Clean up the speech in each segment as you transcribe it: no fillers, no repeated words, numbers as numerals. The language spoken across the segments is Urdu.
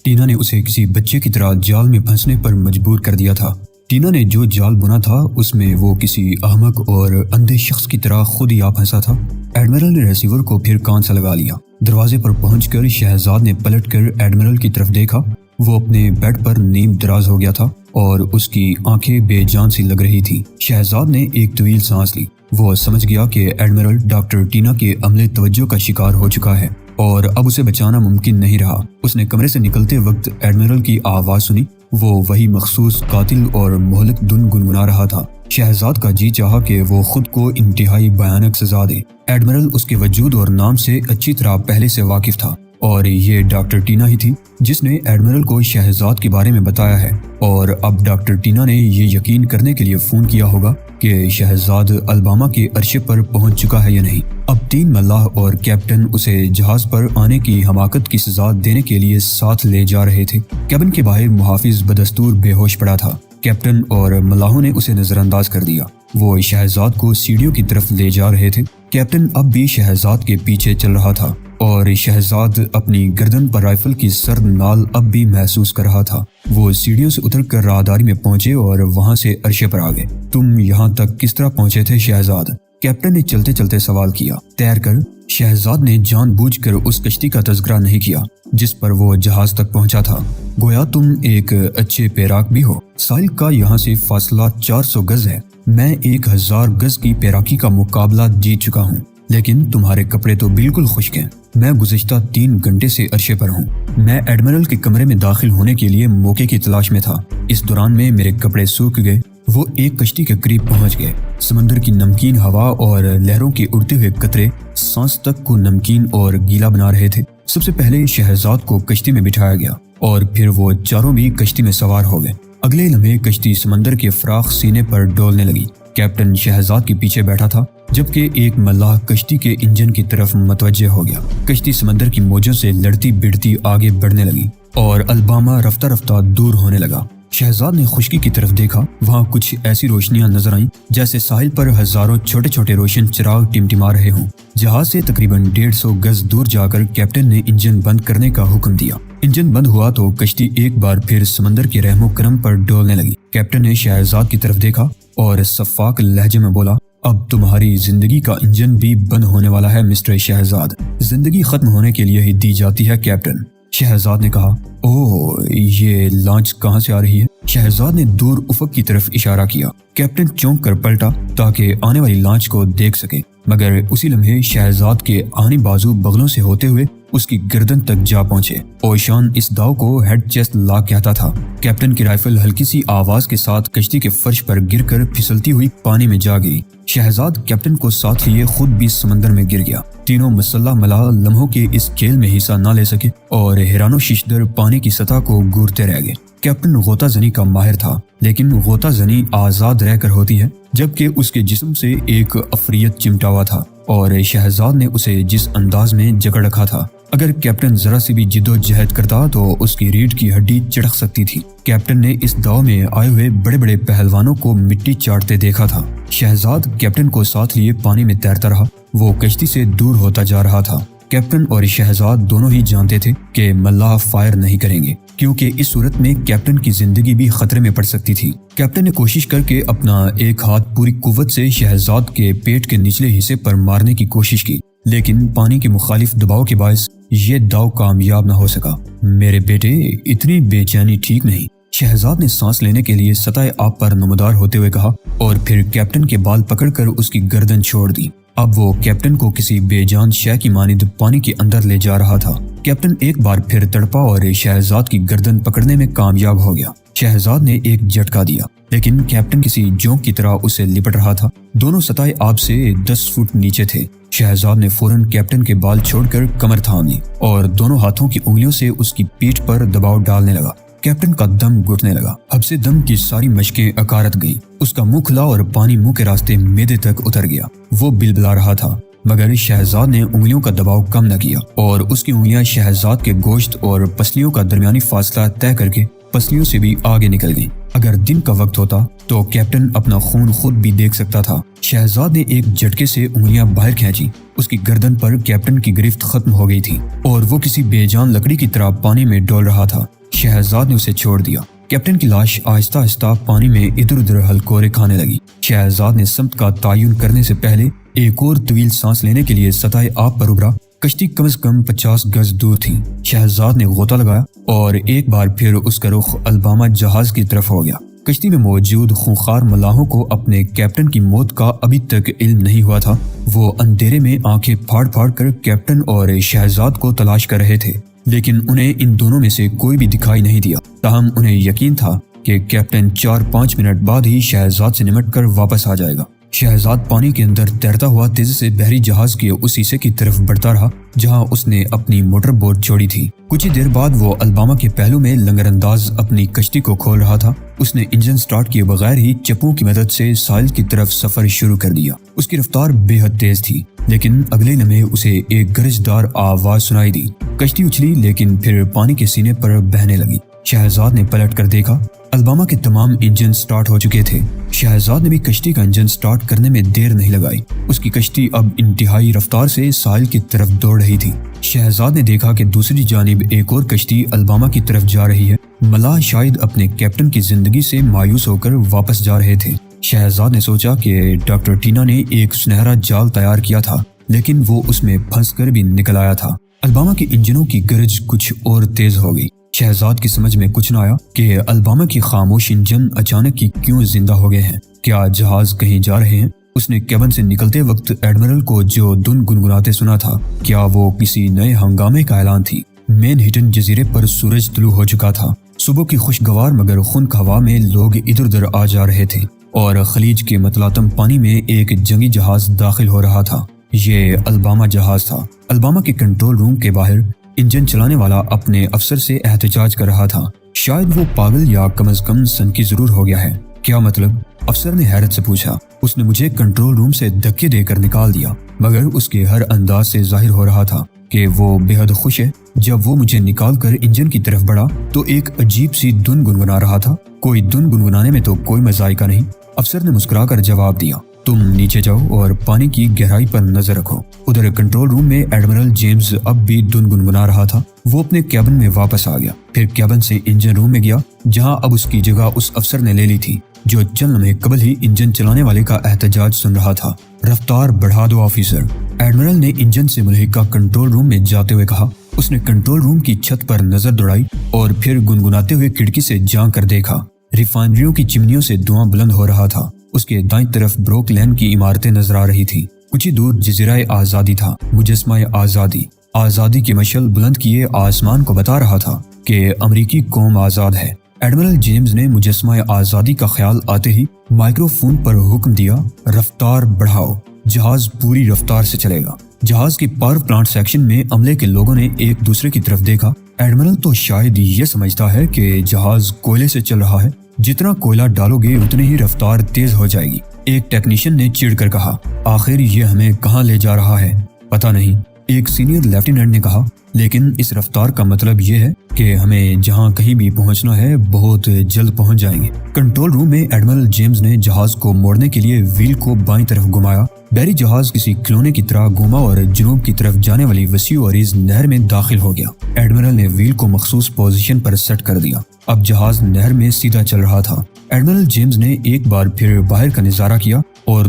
ٹینا نے اسے کسی بچے کی طرح جال میں پھنسنے پر مجبور کر دیا تھا۔ ٹینا نے جو جال بنا تھا اس میں وہ کسی احمق اور اندھے شخص کی طرح خود ہی آ پھنسا تھا۔ ایڈمرل نے ریسیور کو پھر کان سے لگا لیا۔ دروازے پر پہنچ کر شہزاد نے پلٹ کر ایڈمرل کی طرف دیکھا۔ وہ اپنے بیڈ پر نیم دراز ہو گیا تھا اور اس کی آنکھیں بے جان سی لگ رہی تھی۔ شہزاد نے ایک طویل سانس لی۔ وہ سمجھ گیا کہ ایڈمرل ڈاکٹر ٹینا کے عملے توجہ کا شکار ہو چکا ہے اور اب اسے بچانا ممکن نہیں رہا۔ اس نے کمرے سے نکلتے وقت ایڈمرل کی آواز سنی۔ وہ وہی مخصوص قاتل اور مہلک دھن گنگنا رہا تھا۔ شہزاد کا جی چاہا کہ وہ خود کو انتہائی بھیانک سزا دے۔ ایڈمرل اس کے وجود اور نام سے اچھی طرح پہلے سے واقف تھا اور یہ ڈاکٹر ٹینا ہی تھی جس نے ایڈمرل کو شہزاد کے بارے میں بتایا ہے، اور اب ڈاکٹر ٹینا نے یہ یقین کرنے کے لیے فون کیا ہوگا کہ شہزاد الباما کے عرشے پر پہنچ چکا ہے یا نہیں۔ اب 3 ملاح اور کیپٹن اسے جہاز پر آنے کی حماقت کی سزا دینے کے لیے ساتھ لے جا رہے تھے۔ کیبن کے باہر محافظ بدستور بے ہوش پڑا تھا۔ کیپٹن اور ملاحوں نے اسے نظر انداز کر دیا۔ وہ شہزاد کو سیڑھیوں کی طرف لے جا رہے تھے۔ کیپٹن اب بھی شہزاد کے پیچھے چل رہا تھا اور شہزاد اپنی گردن پر رائفل کی سرد نال اب بھی محسوس کر رہا تھا۔ وہ سیڑھیوں سے اتر کر راہداری میں پہنچے اور وہاں سے عرشے پر آ گئے۔ تم یہاں تک کس طرح پہنچے تھے شہزاد؟ کیپٹن نے چلتے چلتے سوال کیا۔ تیر کر۔ شہزاد نے جان بوجھ کر اس کشتی کا تذکرہ نہیں کیا جس پر وہ جہاز تک پہنچا تھا۔ گویا تم ایک اچھے پیراک بھی ہو۔ ساحل کا یہاں سے فاصلہ 400 گز ہے۔ میں 1000 گز کی پیراکی کا مقابلہ جیت چکا ہوں، لیکن تمہارے کپڑے تو بالکل خشک ہیں۔ میں گزشتہ 3 گھنٹے سے عرشے پر ہوں۔ میں ایڈمرل کے کمرے میں داخل ہونے کے لیے موقع کی تلاش میں تھا۔ اس دوران میں میرے کپڑے سوکھ گئے۔ وہ ایک کشتی کے قریب پہنچ گئے۔ سمندر کی نمکین ہوا اور لہروں کے اڑتے ہوئے قطرے سانس تک کو نمکین اور گیلا بنا رہے تھے۔ سب سے پہلے شہزاد کو کشتی میں بٹھایا گیا اور پھر وہ چاروں بھی کشتی میں سوار ہو گئے۔ اگلے لمحے کشتی سمندر کے فراخ سینے پر ڈولنے لگی۔ کیپٹن شہزاد کے پیچھے بیٹھا تھا جبکہ ایک ملاح کشتی کے انجن کی طرف متوجہ ہو گیا۔ کشتی سمندر کی موجوں سے لڑتی بڑھتی آگے بڑھنے لگی اور الباما رفتہ رفتہ دور ہونے لگا۔ شہزاد نے خشکی کی طرف دیکھا۔ وہاں کچھ ایسی روشنیاں نظر آئیں جیسے ساحل پر ہزاروں چھوٹے چھوٹے روشن چراغ ٹمٹما رہے ہوں۔ جہاز سے تقریباً 150 گز دور جا کر کیپٹن نے انجن بند کرنے کا حکم دیا۔ انجن بند ہوا تو کشتی ایک بار پھر سمندر کے رحم و کرم پر ڈولنے لگی۔ کیپٹن نے شہزاد کی طرف دیکھا اور شفاف لہجے میں بولا، اب تمہاری زندگی کا انجن بھی بند ہونے والا ہے مسٹر شہزاد۔ زندگی ختم ہونے کے لیے ہی دی جاتی ہے کیپٹن۔ شہزاد نے کہا، اوہ یہ لانچ کہاں سے آ رہی ہے؟ شہزاد نے دور افق کی طرف اشارہ کیا۔ کیپٹن چونک کر پلٹا تاکہ آنے والی لانچ کو دیکھ سکے، مگر اسی لمحے شہزاد کے آہنی بازو بغلوں سے ہوتے ہوئے اس کی گردن تک جا پہنچے۔ اوشان اس داؤ کو ہیڈ چیسٹ لاک کہتا تھا۔ کیپٹن کی رائفل ہلکی سی آواز کے ساتھ کشتی کے فرش پر گر کر پھسلتی ہوئی پانی میں جا گری۔ شہزاد کیپٹن کو ساتھ لیے خود بھی سمندر میں گر گیا۔ تینوں مسلح ملاح لمحوں کے اس کھیل میں حصہ نہ لے سکے اور حیران و ششدر پانی کی سطح کو گورتے رہ گئے۔ کیپٹن غوطہ زنی کا ماہر تھا، لیکن غوطہ زنی آزاد رہ کر ہوتی ہے، جبکہ اس کے جسم سے ایک عفریت چمٹا ہوا تھا اور شہزاد نے اسے جس انداز میں جکڑ رکھا تھا، اگر کیپٹن ذرا سی بھی جد و جہد کرتا تو اس کی ریڑھ کی ہڈی چڑک سکتی تھی۔ کیپٹن نے اس داؤ میں آئے ہوئے بڑے بڑے پہلوانوں کو مٹی چاٹتے دیکھا تھا۔ شہزاد کیپٹن کو ساتھ لیے پانی میں تیرتا رہا۔ وہ کشتی سے دور ہوتا جا رہا تھا۔ کیپٹن اور شہزاد دونوں ہی جانتے تھے کہ ملاح فائر نہیں کریں گے، کیونکہ اس صورت میں کیپٹن کی زندگی بھی خطرے میں پڑ سکتی تھی۔ کیپٹن نے کوشش کر کے اپنا ایک ہاتھ پوری قوت سے شہزاد کے پیٹ کے نچلے حصے پر مارنے کی کوشش کی، لیکن پانی کے مخالف دباؤ کے باعث یہ داؤ کامیاب نہ ہو سکا۔ میرے بیٹے، اتنی بے چینی ٹھیک نہیں، شہزاد نے سانس لینے کے لیے سطح آب پر نمودار ہوتے ہوئے کہا اور پھر کیپٹن کے بال پکڑ کر اس کی گردن چھوڑ دی۔ اب وہ کیپٹن کو کسی بے جان شے کی مانند پانی کے اندر لے جا رہا تھا۔ کیپٹن ایک بار پھر تڑپا اور شہزاد کی گردن پکڑنے میں کامیاب ہو گیا۔ شہزاد نے ایک جھٹکا دیا، لیکن کیپٹن کسی جونک کی طرح اسے لپٹ رہا تھا۔ دونوں سطح آب سے 10 فٹ نیچے تھے۔ شہزاد نے فوراً کیپٹن کے بال چھوڑ کر کمر تھام لی اور دونوں ہاتھوں کی انگلیوں سے اس کی پیٹھ پر دباؤ ڈالنے لگا۔ کیپٹن کا دم گھٹنے لگا۔ حبس دم کی ساری مشقیں اکارت گئیں۔ اس کا منہ کھلا اور پانی منہ کے راستے معدے تک اتر گیا۔ وہ بلبلا رہا تھا، مگر شہزاد نے انگلیوں کا دباؤ کم نہ کیا اور اس کی انگلیاں شہزاد کے گوشت اور پسلیوں کا درمیانی فاصلہ طے کر کے پسلیوں سے بھی آگے نکل گئیں۔ اگر دن کا وقت ہوتا تو کیپٹن اپنا خون خود بھی دیکھ سکتا تھا۔ شہزاد نے ایک جھٹکے سے انگلیاں باہر کھینچی۔ اس کی گردن پر کیپٹن کی گرفت ختم ہو گئی تھی اور وہ کسی بے جان لکڑی کی طرح پانی میں ڈول رہا تھا۔ شہزاد نے اسے چھوڑ دیا۔ کیپٹن کی لاش آہستہ آہستہ پانی میں ادھر ادھر ہلکورے کھانے لگی۔ شہزاد نے سمت کا تعین کرنے سے پہلے ایک اور طویل سانس لینے کے لیے سطح آب پر ابھرا۔ کشتی کم از کم 50 گز دور تھی۔ شہزاد نے غوطہ لگایا اور ایک بار پھر اس کا رخ الباما جہاز کی طرف ہو گیا۔ کشتی میں موجود خونخوار ملاحوں کو اپنے کیپٹن کی موت کا ابھی تک علم نہیں ہوا تھا۔ وہ اندھیرے میں آنکھیں پھاڑ پھاڑ کر کیپٹن اور شہزاد کو تلاش کر رہے تھے، لیکن انہیں ان دونوں میں سے کوئی بھی دکھائی نہیں دیا۔ تاہم انہیں یقین تھا کہ کیپٹن 4-5 منٹ بعد ہی شہزاد سے نمٹ کر واپس آ جائے گا۔ شہزاد پانی کے اندر تیرتا ہوا تیزی سے بحری جہاز کے اس حصے کی طرف بڑھتا رہا جہاں اس نے اپنی موٹر بوٹ چھوڑی تھی۔ کچھ ہی دیر بعد وہ الباما کے پہلو میں لنگر انداز اپنی کشتی کو کھول رہا تھا۔ اس نے انجن سٹارٹ کیے بغیر ہی چپوں کی مدد سے ساحل کی طرف سفر شروع کر دیا۔ اس کی رفتار بے حد تیز تھی، لیکن اگلے لمحے اسے ایک گرجدار آواز سنائی دی۔ کشتی اچھلی لیکن پھر پانی کے سینے پر بہنے لگی۔ شہزاد نے پلٹ کر دیکھا، الباما کے تمام انجن سٹارٹ ہو چکے تھے۔ شہزاد نے بھی کشتی کا انجن سٹارٹ کرنے میں دیر نہیں لگائی۔ اس کی کشتی اب انتہائی رفتار سے ساحل کی طرف دوڑ رہی تھی۔ شہزاد نے دیکھا کہ دوسری جانب ایک اور کشتی الباما کی طرف جا رہی ہے۔ ملاح شاید اپنے کیپٹن کی زندگی سے مایوس ہو کر واپس جا رہے تھے۔ شہزاد نے سوچا کہ ڈاکٹر ٹینا نے ایک سنہرا جال تیار کیا تھا، لیکن وہ اس میں پھنس کر بھی نکل آیا تھا۔ الباما کے انجنوں کی گرج کچھ اور تیز ہو گئی۔ شہزاد کی سمجھ میں کچھ نہ آیا کہ الباما کی خاموش انجن اچانک ہی کیوں زندہ ہو گئے ہیں۔ کیا جہاز کہیں جا رہے ہیں؟ اس نے کیبن سے نکلتے وقت ایڈمرل کو جو دھن گنگناتے سنا تھا، کیا وہ کسی نئے ہنگامے کا اعلان تھی؟ مین ہٹن جزیرے پر سورج طلوع ہو چکا تھا۔ صبح کی خوشگوار مگر خنک ہوا میں لوگ ادھر ادھر آ جا رہے تھے اور خلیج کے متلاطم پانی میں ایک جنگی جہاز داخل ہو رہا تھا۔ یہ الباما جہاز تھا۔ الباما کے کنٹرول روم کے باہر انجن چلانے والا اپنے افسر سے احتجاج کر رہا تھا۔ شاید وہ پاگل یا کم از کم سنکی ضرور ہو گیا ہے۔ کیا مطلب؟ افسر نے حیرت سے پوچھا۔ اس نے مجھے کنٹرول روم سے دھکے دے کر نکال دیا، مگر اس کے ہر انداز سے ظاہر ہو رہا تھا کہ وہ بے حد خوش ہے۔ جب وہ مجھے نکال کر انجن کی طرف بڑھا تو ایک عجیب سی دھن گنگنا رہا تھا۔ کوئی دھن گنگنانے میں تو کوئی مزائقہ نہیں۔ افسر نے مسکرا کر جواب دیا، تم نیچے جاؤ اور پانی کی گہرائی پر نظر رکھو۔ ادھر کنٹرول روم میں ایڈمرل جیمز اب بھی دھن گنگنا رہا تھا۔ وہ اپنے کیبن میں واپس آ گیا، پھر کیبن سے انجن روم میں گیا جہاں اب اس کی جگہ اس افسر نے لے لی تھی جو چند لمحے قبل ہی انجن چلانے والے کا احتجاج سن رہا تھا۔ رفتار بڑھا دو آفیسر، ایڈمرل نے انجن سے ملحقہ کنٹرول روم میں جاتے ہوئے کہا۔ اس نے کنٹرول روم کی چھت پر نظر دوڑائی اور پھر گنگناتے ہوئے کھڑکی سے جھانک کر دیکھا۔ ریفائنریوں کی چمنیوں سے دھواں بلند ہو رہا تھا۔ اس کے دائیں طرف بروک لین کی عمارتیں نظر آ رہی تھی۔ کچھ ہی دور جزیرہ آزادی تھا، مجسمہ آزادی۔ آزادی کی مشعل بلند کیے آسمان کو بتا رہا تھا کہ امریکی قوم آزاد ہے۔ ایڈمرل جیمز نے مجسمہ آزادی کا خیال آتے ہی مائکرو فون پر حکم دیا، رفتار بڑھاؤ، جہاز پوری رفتار سے چلے گا۔ جہاز کی پاور پلانٹ سیکشن میں عملے کے لوگوں نے ایک دوسرے کی طرف دیکھا۔ ایڈمرل تو شاید یہ سمجھتا ہے کہ جہاز کوئلے سے چل رہا ہے، جتنا کوئلہ ڈالو گے اتنی ہی رفتار تیز ہو جائے گی۔ ایک ٹیکنیشین نے چڑ کر کہا، آخر یہ ہمیں کہاں لے جا رہا ہے؟ پتہ نہیں، ایک سینئر لیفٹیننٹ نے کہا، لیکن اس رفتار کا مطلب یہ ہے کہ ہمیں جہاں کہیں بھی پہنچنا ہے بہت جلد پہنچ جائیں گے۔ کنٹرول روم میں ایڈمرل جیمز نے جہاز کو موڑنے کے لیے ویل کو بائیں طرف گھمایا۔ بحری جہاز کسی کھلونے کی طرح گھوما اور جنوب کی طرف جانے والی وسیع و عریض نہر میں داخل ہو گیا۔ ایڈمرل نے ویل کو مخصوص پوزیشن پر سیٹ کر دیا۔ اب جہاز نہر میں سیدھا چل رہا تھا۔ ایڈمرل جیمز نے ایک بار پھر باہر کا نظارہ کیا اور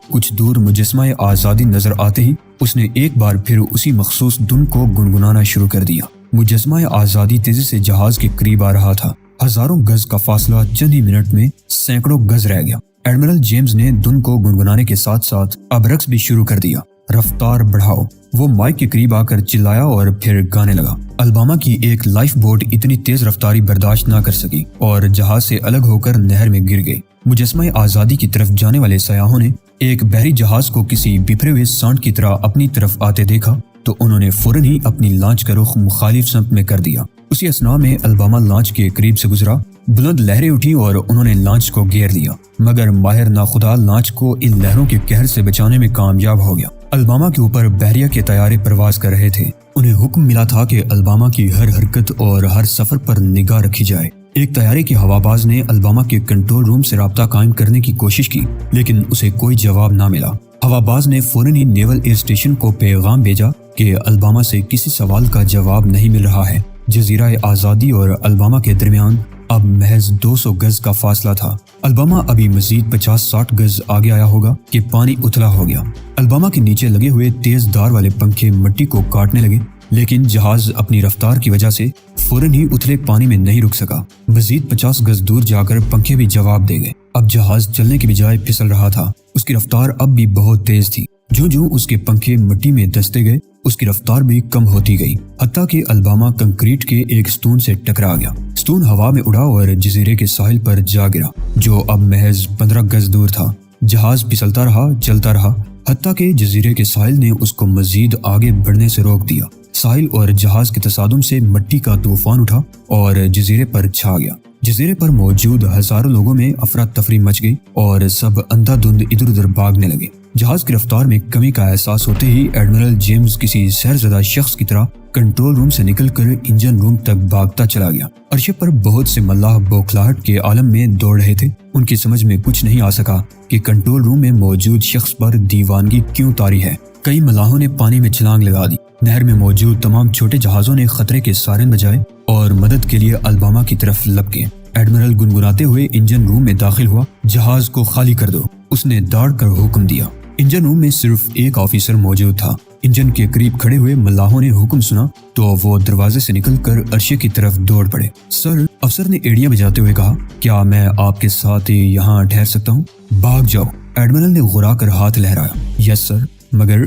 کچھ دور مجسمہ آزادی نظر آتے ہی اس نے ایک بار پھر اسی مخصوص دھن کو گنگنانا شروع کر دیا۔ مجسمہ آزادی تیزی سے جہاز کے قریب آ رہا تھا۔ ہزاروں گز کا فاصلہ چند ہی منٹ میں سینکڑوں گز رہ گیا۔ ایڈمرل جیمز نے دھن کو گنگنانے کے ساتھ ساتھ اب رقص بھی شروع کر دیا، رفتار بڑھاؤ۔ وہ مائک کے قریب آ کر چلایا اور پھر گانے لگا۔ الباما کی ایک لائف بوٹ اتنی تیز رفتاری برداشت نہ کر سکی اور جہاز سے الگ ہو کر نہر میں گر گئی۔ مجسمہ آزادی کی طرف جانے والے سیاحوں نے ایک بحری جہاز کو کسی بپھرے ہوئے سانڈ کی طرح اپنی طرف آتے دیکھا تو انہوں نے فوراً ہی اپنی لانچ کا رخ مخالف سمت میں کر دیا۔ اسی اثنا میں الباما لانچ کے قریب سے گزرا۔ بلند لہریں اٹھی اور انہوں نے لانچ کو گھیر لیا، مگر ماہر ناخدا لانچ کو ان لہروں کے قہر سے بچانے میں کامیاب ہو گیا۔ الباما کے اوپر بحریہ کے طیارے پرواز کر رہے تھے۔ انہیں حکم ملا تھا کہ الباما کی ہر حرکت اور ہر سفر پر نگاہ رکھی جائے۔ ایک طیارے کے ہواباز نے الباما کے کنٹرول روم سے رابطہ قائم کرنے کی کوشش کی، لیکن اسے کوئی جواب نہ ملا۔ ہواباز نے فوراً ہی نیول ایئر اسٹیشن کو پیغام بھیجا کہ الباما سے کسی سوال کا جواب نہیں مل رہا ہے۔ جزیرہ آزادی اور الباما کے درمیان اب محض 200 گز کا فاصلہ تھا۔ الباما ابھی مزید 50-60 گز آگے آیا ہوگا کہ پانی اتلا ہو گیا۔ الباما کے نیچے لگے ہوئے تیز دھار والے پنکھے مٹی کو کاٹنے لگے، لیکن جہاز اپنی رفتار کی وجہ سے فوراً ہی اتلے پانی میں نہیں رک سکا۔ مزید 50 گز دور جا کر پنکھے بھی جواب دے گئے۔ اب جہاز چلنے کی بجائے پھسل رہا تھا۔ اس کی رفتار اب بھی بہت تیز تھی۔ جو اس کے پنکھے مٹی میں دھستے گئے، اس کی رفتار بھی کم ہوتی گئی، حتیٰ کہ الباما کنکریٹ کے ایک ستون سے ٹکرا گیا۔ ستون ہوا میں اڑا اور جزیرے کے ساحل پر جا گرا، جو اب محض 15 گز دور تھا۔ جہاز پھسلتا رہا، چلتا رہا، حتیٰ کہ جزیرے کے ساحل نے اس کو مزید آگے بڑھنے سے روک دیا۔ ساحل اور جہاز کے تصادم سے مٹی کا طوفان اٹھا اور جزیرے پر چھا گیا۔ جزیرے پر موجود ہزاروں لوگوں میں افراتفری مچ گئی اور سب اندھا دھند ادھر ادھر بھاگنے لگے۔ جہاز کی رفتار میں کمی کا احساس ہوتے ہی ایڈمرل جیمز کسی سحرزدہ شخص کی طرح کنٹرول روم سے نکل کر انجن روم تک بھاگتا چلا گیا۔ عرشے پر بہت سے ملاح بوکھلاہٹ کے عالم میں دوڑ رہے تھے۔ ان کی سمجھ میں کچھ نہیں آ سکا کہ کنٹرول روم میں موجود شخص پر دیوانگی کیوں طاری ہے۔ کئی ملاحوں نے پانی میں چھلانگ لگا دی۔ نہر میں موجود تمام چھوٹے جہازوں نے خطرے کے سائرن بجائے اور مدد کے لیے الباما کی طرف لپکے۔ ایڈمرل گنگناتے ہوئے انجن روم میں داخل ہوا۔ جہاز کو خالی کر دو، اس نے داڑ کر حکم دیا۔ انجن روم میں صرف ایک آفیسر موجود تھا۔ انجن کے قریب کھڑے ہوئے ملاحوں نے حکم سنا تو وہ دروازے سے نکل کر عرشے کی طرف دوڑ پڑے۔ سر، افسر نے ایڑیاں بجاتے ہوئے کہا، کیا میں آپ کے ساتھ یہاں ٹھہر سکتا ہوں؟ بھاگ جاؤ، ایڈمرل نے غرا کر ہاتھ لہرایا۔ یس سر، مگر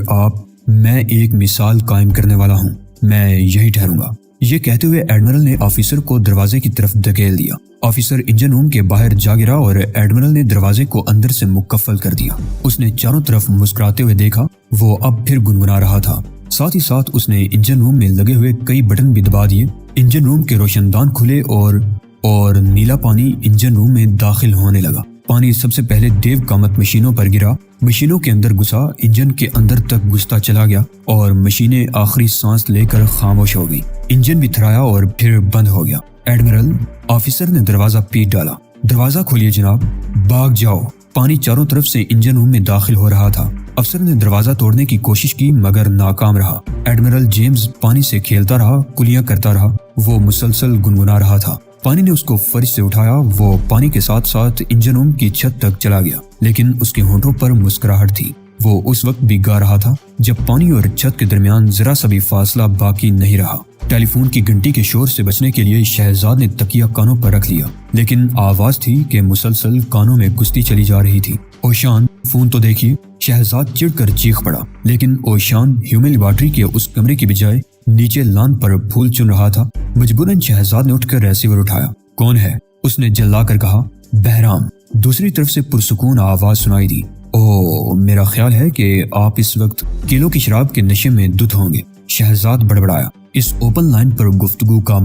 میں ایک مثال قائم کرنے والا ہوں، میں یہی ٹھہروں گا۔ یہ کہتے ہوئے ایڈمرل نے آفیسر کو دروازے کی طرف دھکیل دیا۔ آفیسر انجن روم کے باہر جا گرا اور ایڈمرل نے دروازے کو اندر سے مکفل کر دیا۔ اس نے چاروں طرف مسکراتے ہوئے دیکھا، وہ اب پھر گنگنا رہا تھا۔ ساتھ ہی ساتھ اس نے انجن روم میں لگے ہوئے کئی بٹن بھی دبا دیے۔ انجن روم کے روشن دان کھلے اور نیلا پانی انجن روم میں داخل ہونے لگا۔ پانی سب سے پہلے دیو کامت مشینوں پر گرا، مشینوں کے اندر گھسا، انجن کے اندر تک گھستا چلا گیا اور مشینیں آخری سانس لے کر خاموش ہو گئی۔ انجن بھی تھرایا اور پھر بند ہو گیا۔ ایڈمرل، آفیسر نے دروازہ پیٹ ڈالا۔ دروازہ کھولیے جناب۔ بھاگ جاؤ۔ پانی چاروں طرف سے انجن روم میں داخل ہو رہا تھا۔ افسر نے دروازہ توڑنے کی کوشش کی مگر ناکام رہا۔ ایڈمرل جیمز پانی سے کھیلتا رہا، کلیاں کرتا رہا، وہ مسلسل گنگنا رہا تھا۔ پانی نے اس کو فرش سے اٹھایا۔ وہ پانی کے ساتھ ساتھ انجن روم کی چھت تک چلا گیا، لیکن اس کے ہونٹوں پر مسکراہٹ تھی۔ وہ اس وقت بھی گا رہا تھا جب پانی اور چھت کے درمیان ذرا سا بھی فاصلہ باقی نہیں رہا۔ ٹیلی فون کی گھنٹی کے شور سے بچنے کے لیے شہزاد نے تکیہ کانوں پر رکھ لیا، لیکن آواز تھی کہ مسلسل کانوں میں گھستی چلی جا رہی تھی۔ اوشان، فون تو دیکھیے۔ شہزاد چڑھ کر چیخ پڑا، لیکن اوشان ہیومن لیبارٹری کے اس کمرے کی بجائے نیچے لان پر پھول چن رہا تھا۔ مجبوراً شہزاد نے اٹھ کر ریسیور اٹھایا۔ کون ہے؟ اس نے جلا کر کہا۔ بہرام۔ دوسری طرف سے پرسکون آواز سنائی دی۔ اوہ، میرا خیال ہے کہ آپ اس وقت کیلوں کی شراب کے نشے میں دھت ہوں گے۔ شہزاد بڑبڑایا۔ اس اوپن لائن پر گفتگو کا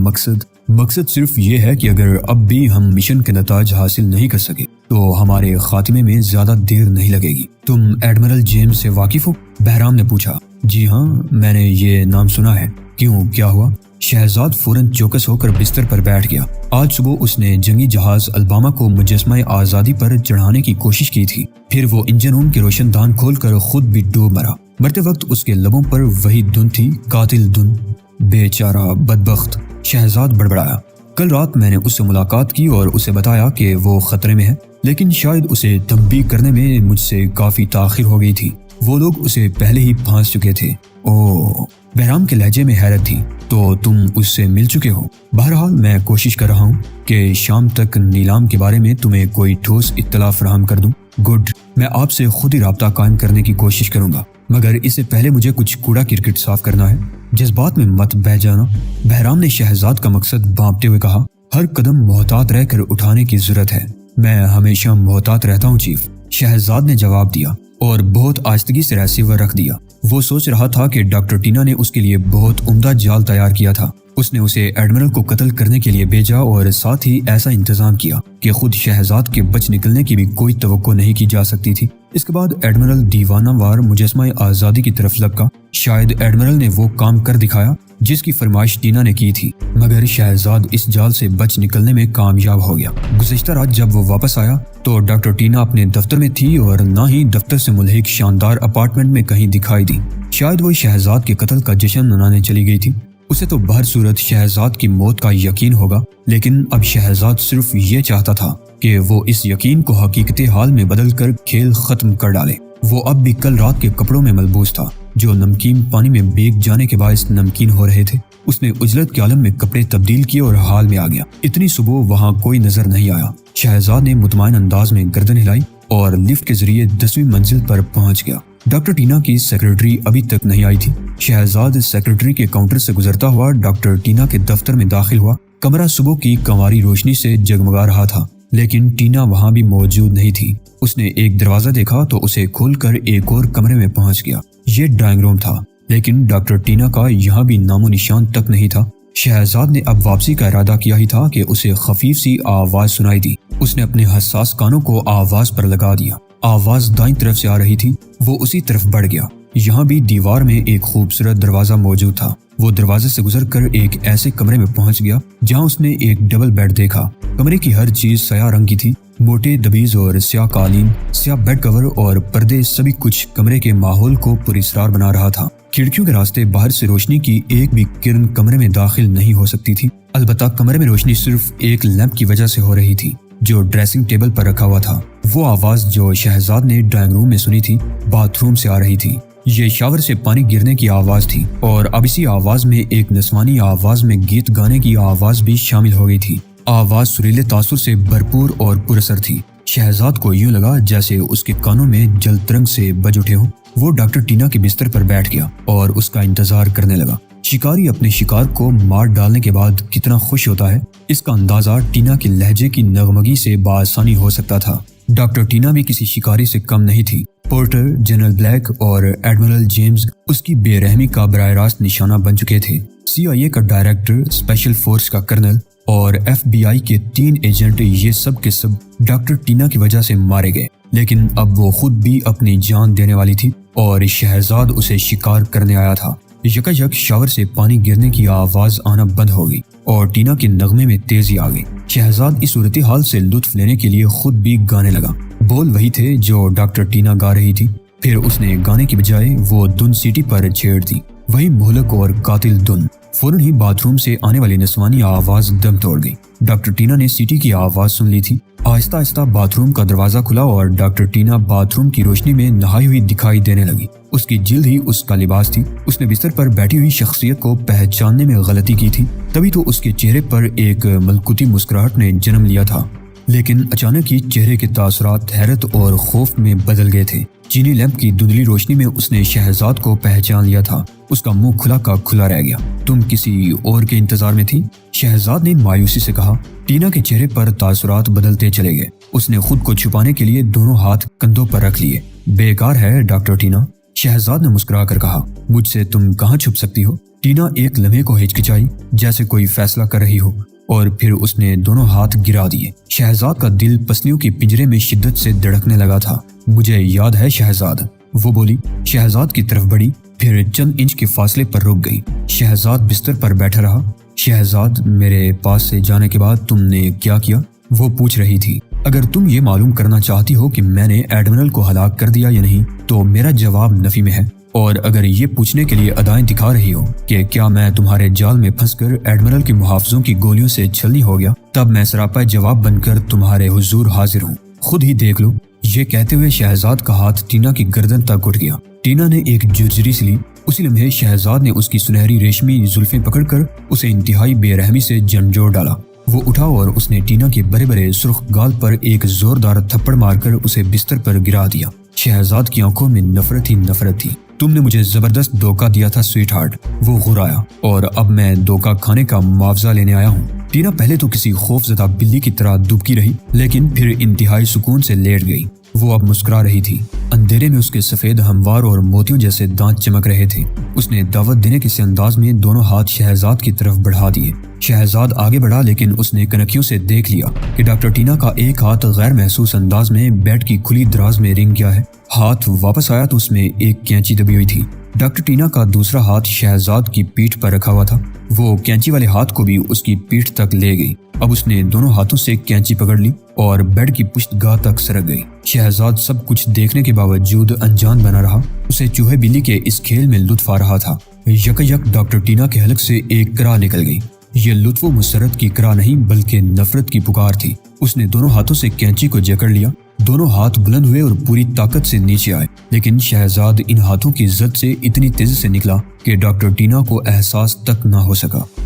مقصد صرف یہ ہے کہ اگر اب بھی ہم مشن کے نتائج حاصل نہیں کر سکے تو ہمارے خاتمے میں زیادہ دیر نہیں لگے گی۔ تم ایڈمرل جیمز سے واقف ہو؟ بہرام نے پوچھا۔ جی ہاں، میں نے یہ نام سنا ہے۔ کیوں، کیا ہوا؟ شہزاد فوراً چوکس ہو کر بستر پر بیٹھ گیا۔ آج صبح اس نے جنگی جہاز الباما کو مجسمہ آزادی پر چڑھانے کی کوشش کی تھی، پھر وہ انجن روم کے روشن دان کھول کر خود بھی ڈوب مرا۔ مرتے وقت اس کے لبوں پر وہی دھن تھی، قاتل دھن۔ بیچارہ بدبخت، شہزاد بڑبڑایا۔ کل رات میں نے اس سے ملاقات کی اور اسے بتایا کہ وہ خطرے میں ہے، لیکن شاید اسے تنبیہ کرنے میں مجھ سے کافی تاخیر ہو گئی تھی۔ وہ لوگ اسے پہلے ہی پھانس چکے تھے۔ اوہ، بہرام کے لہجے میں حیرت تھی۔ تو تم اس سے مل چکے ہو؟ بہرحال میں کوشش کر رہا ہوں کہ شام تک نیلام کے بارے میں تمہیں کوئی ٹھوس اطلاع فراہم کر دوں۔ گڈ، میں آپ سے خود ہی رابطہ قائم کرنے کی کوشش کروں گا، مگر اس سے پہلے مجھے کچھ کوڑا کرکٹ صاف کرنا ہے۔ جذبات میں مت بہہ جانا۔ بہرام نے شہزاد کا مقصد بھانپتے ہوئے کہا۔ ہر قدم محتاط رہ کر اٹھانے کی ضرورت ہے۔ میں ہمیشہ محتاط رہتا ہوں چیف، شہزاد نے جواب دیا اور بہت آہستگی سے ریسیور رکھ دیا۔ وہ سوچ رہا تھا کہ ڈاکٹر ٹینا نے اس کے لیے بہت عمدہ جال تیار کیا تھا۔ اس نے اسے ایڈمرل کو قتل کرنے کے لیے بھیجا اور ساتھ ہی ایسا انتظام کیا کہ خود شہزاد کے بچ نکلنے کی بھی کوئی توقع نہیں کی جا سکتی تھی۔ اس کے بعد ایڈمرل دیوانہ وار مجسمہ آزادی کی طرف لپکا۔ شاید ایڈمرل نے وہ کام کر دکھایا جس کی فرمائش ٹینا نے کی تھی، مگر شہزاد اس جال سے بچ نکلنے میں کامیاب ہو گیا۔ گزشتہ رات جب وہ واپس آیا تو ڈاکٹر ٹینا اپنے دفتر میں تھی اور نہ ہی دفتر سے ملحق شاندار اپارٹمنٹ میں کہیں دکھائی دی۔ شاید وہ شہزاد کے قتل کا جشن منانے چلی گئی تھی۔ اسے تو بہر صورت شہزاد کی موت کا یقین ہوگا، لیکن اب شہزاد صرف یہ چاہتا تھا کہ وہ اس یقین کو حقیقت حال میں بدل کر کھیل ختم کر ڈالے۔ وہ اب بھی کل رات کے کپڑوں میں ملبوس تھا جو نمکین پانی میں بھیگ جانے کے باعث نمکین ہو رہے تھے۔ اس نے اجلت کے عالم میں کپڑے تبدیل کیے اور حال میں آ گیا۔ اتنی صبح وہاں کوئی نظر نہیں آیا۔ شہزاد نے مطمئن انداز میں گردن ہلائی اور لفٹ کے ذریعے 10ویں منزل پر پہنچ گیا۔ ڈاکٹر ٹینا کی سیکرٹری ابھی تک نہیں آئی تھی۔ شہزاد سیکرٹری کے کاؤنٹر سے گزرتا ہوا ڈاکٹر ٹینا کے دفتر میں داخل ہوا۔ کمرہ صبح کی کنواری روشنی سے جگمگا رہا تھا، لیکن ٹینا وہاں بھی موجود نہیں تھی۔ اس نے ایک دروازہ دیکھا تو اسے کھول کر ایک اور کمرے میں پہنچ گیا۔ یہ ڈرائنگ روم تھا، لیکن ڈاکٹر ٹینا کا یہاں بھی نام و نشان تک نہیں تھا۔ شہزاد نے اب واپسی کا ارادہ کیا ہی تھا کہ اسے خفیف سی آواز سنائی دی۔ اس نے اپنے حساس کانوں کو آواز پر لگا دیا۔ آواز دائیں طرف سے آ رہی تھی۔ وہ اسی طرف بڑھ گیا۔ یہاں بھی دیوار میں ایک خوبصورت دروازہ موجود تھا۔ وہ دروازے سے گزر کر ایک ایسے کمرے میں پہنچ گیا جہاں اس نے ایک ڈبل بیڈ دیکھا۔ کمرے کی ہر چیز سیاہ رنگ کی تھی۔ موٹے دبیز اور سیاہ قالین، سیاہ بیڈ کور اور پردے، سبھی کچھ کمرے کے ماحول کو پراسرار بنا رہا تھا۔ کھڑکیوں کے راستے باہر سے روشنی کی ایک بھی کرن کمرے میں داخل نہیں ہو سکتی تھی۔ البتہ کمرے میں روشنی صرف ایک لیمپ کی وجہ سے ہو رہی تھی جو ڈریسنگ ٹیبل پر رکھا ہوا تھا۔ وہ آواز جو شہزاد نے ڈرائنگ روم میں سنی تھی باتھ روم سے آ رہی تھی۔ یہ شاور سے پانی گرنے کی آواز تھی، اور اب اسی آواز میں ایک نسوانی آواز میں گیت گانے کی آواز بھی شامل ہو گئی تھی۔ آواز سریلے تاثر سے بھرپور اور پراثر تھی۔ شہزاد کو یوں لگا جیسے اس کے کانوں میں جل ترنگ سے بج اٹھے ہوں۔ وہ ڈاکٹر ٹینا کے بستر پر بیٹھ گیا اور اس کا انتظار کرنے لگا۔ شکاری اپنے شکار کو مار ڈالنے کے بعد کتنا خوش ہوتا ہے، اس کا اندازہ ٹینا کے لہجے کی نغمگی سے بآسانی ہو سکتا تھا۔ ڈاکٹر ٹینا بھی کسی شکاری سے کم نہیں تھی۔ پورٹر، جنرل بلیک اور ایڈمرل جیمز اس کی بے رحمی کا براہ راست نشانہ بن چکے تھے۔ CIA کا ڈائریکٹر، اسپیشل فورس کا کرنل اور FBI کے 3 ایجنٹ، یہ سب کے سب ڈاکٹر ٹینا کی وجہ سے مارے گئے۔ لیکن اب وہ خود بھی اپنی جان دینے والی تھی اور شہزاد اسے شکار کرنے آیا تھا۔ یکایک شاور سے پانی گرنے کی آواز آنا بند ہو گئی اور ٹینا کے نغمے میں تیزی آ گئی۔ شہزاد اس صورتحال سے لطف لینے کے لیے خود بھی گانے لگا۔ بول وہی تھے جو ڈاکٹر ٹینا گا رہی تھی۔ پھر اس نے گانے کی بجائے وہ دھن سیٹی پر چھیڑ دی، وہی مہلک اور قاتل دھن۔ فوراً ہی باتھ روم سے آنے والی نسوانی آواز دم توڑ گئی۔ ڈاکٹر ٹینا نے سیٹی کی آواز سن لی تھی۔ آہستہ آہستہ باتھ روم کا دروازہ کھلا اور ڈاکٹر ٹینا باتھ روم کی روشنی میں نہائی ہوئی دکھائی دینے لگی۔ اس کی جلد ہی اس کا لباس تھی۔ اس نے بستر پر بیٹھی ہوئی شخصیت کو پہچاننے میں غلطی کی تھی۔ تبھی تو اس کے چہرے پر ایک ملکوتی مسکراہٹ نے جنم لیا تھا، لیکن اچانک ہی چہرے کے تاثرات حیرت اور خوف میں بدل گئے تھے۔ چینی لیمپ کی دھندلی روشنی میں اس نے شہزاد کو پہچان لیا تھا۔ اس کا منہ کھلا کا کھلا رہ گیا۔ تم کسی اور کے انتظار میں تھی؟ شہزاد نے مایوسی سے کہا۔ ٹینا کے چہرے پر تاثرات بدلتے چلے گئے۔ اس نے خود کو چھپانے کے لیے دونوں ہاتھ کندھوں پر رکھ لیے۔ بیکار ہے ڈاکٹر ٹینا، شہزاد نے مسکرا کر کہا۔ مجھ سے تم کہاں چھپ سکتی ہو؟ ٹینا ایک لمحے کو ہچکچائی جیسے کوئی فیصلہ کر رہی ہو، اور پھر اس نے دونوں ہاتھ گرا دیے۔ شہزاد کا دل پسلیوں کے پنجرے میں شدت سے دھڑکنے لگا تھا۔ مجھے یاد ہے شہزاد، وہ بولی۔ شہزاد کی طرف بڑھی، پھر چند انچ کے فاصلے پر رک گئی۔ شہزاد بستر پر بیٹھا رہا۔ شہزاد، میرے پاس سے جانے کے بعد تم نے کیا کیا؟ وہ پوچھ رہی تھی۔ اگر تم یہ معلوم کرنا چاہتی ہو کہ میں نے ایڈمرل کو ہلاک کر دیا یا نہیں تو میرا جواب نفی میں ہے، اور اگر یہ پوچھنے کے لیے ادائیں دکھا رہی ہو کہ کیا میں تمہارے جال میں پھنس کر ایڈمرل کے محافظوں کی گولیوں سے چھلنی ہو گیا، تب میں سراپا جواب بن کر تمہارے حضور حاضر ہوں۔ خود ہی دیکھ لو۔ یہ کہتے ہوئے شہزاد کا ہاتھ ٹینا کی گردن تک اٹھ گیا۔ ٹینا نے ایک جرجری سی لی۔ اسی لمحے شہزاد نے اس کی سنہری ریشمی زلفیں پکڑ کر اسے انتہائی بے رحمی سے جھنجھوڑ ڈالا۔ وہ اٹھا اور اس نے ٹینا کے بڑے بڑے سرخ گال پر ایک زوردار تھپڑ مار کر اسے بستر پر گرا دیا۔ شہزاد کی آنکھوں میں نفرت ہی نفرت تھی۔ تم نے مجھے زبردست دھوکہ دیا تھا سویٹ ہارٹ، وہ غرایا، اور اب میں دھوکہ کھانے کا معاوضہ لینے آیا ہوں۔ ٹینا پہلے تو کسی خوف زدہ بلی کی طرح دبکی رہی، لیکن پھر انتہائی سکون سے لیٹ گئی۔ وہ اب مسکرا رہی تھی۔ اندھیرے میں اس کے سفید ہموار اور موتیوں جیسے دانت چمک رہے تھے۔ اس نے دعوت دینے کے انداز میں دونوں ہاتھ شہزاد کی طرف بڑھا دیے۔ شہزاد آگے بڑھا، لیکن اس نے کنکھیوں سے دیکھ لیا کہ ڈاکٹر ٹینا کا ایک ہاتھ غیر محسوس انداز میں بیڈ کی کھلی دراز میں رنگ گیا ہے۔ ہاتھ واپس آیا تو اس میں ایک کینچی دبی ہوئی تھی۔ ڈاکٹر ٹینا کا دوسرا ہاتھ شہزاد کی پیٹھ پر رکھا ہوا تھا۔ وہ کینچی والے ہاتھ کو بھی اس کی پیٹھ تک لے گئی۔ اب اس نے دونوں ہاتھوں سے کینچی پکڑ لی اور بیڈ کی پشت گاہ تک سرک گئی۔ شہزاد سب کچھ دیکھنے کے باوجود انجان بنا رہا۔ اسے چوہے بلی کے اس کھیل میں لطف آ رہا تھا۔ یک ڈاکٹر ٹینا کے حلق سے ایک کرا نکل گئی۔ یہ لطف و مسرت کی کرا نہیں بلکہ نفرت کی پکار تھی۔ اس نے دونوں ہاتھوں سے کینچی کو جکڑ لیا، دونوں ہاتھ بلند ہوئے اور پوری طاقت سے نیچے آئے، لیکن شہزاد ان ہاتھوں کی زد سے اتنی تیزی سے نکلا کہ ڈاکٹر ٹینا کو احساس تک نہ ہو سکا۔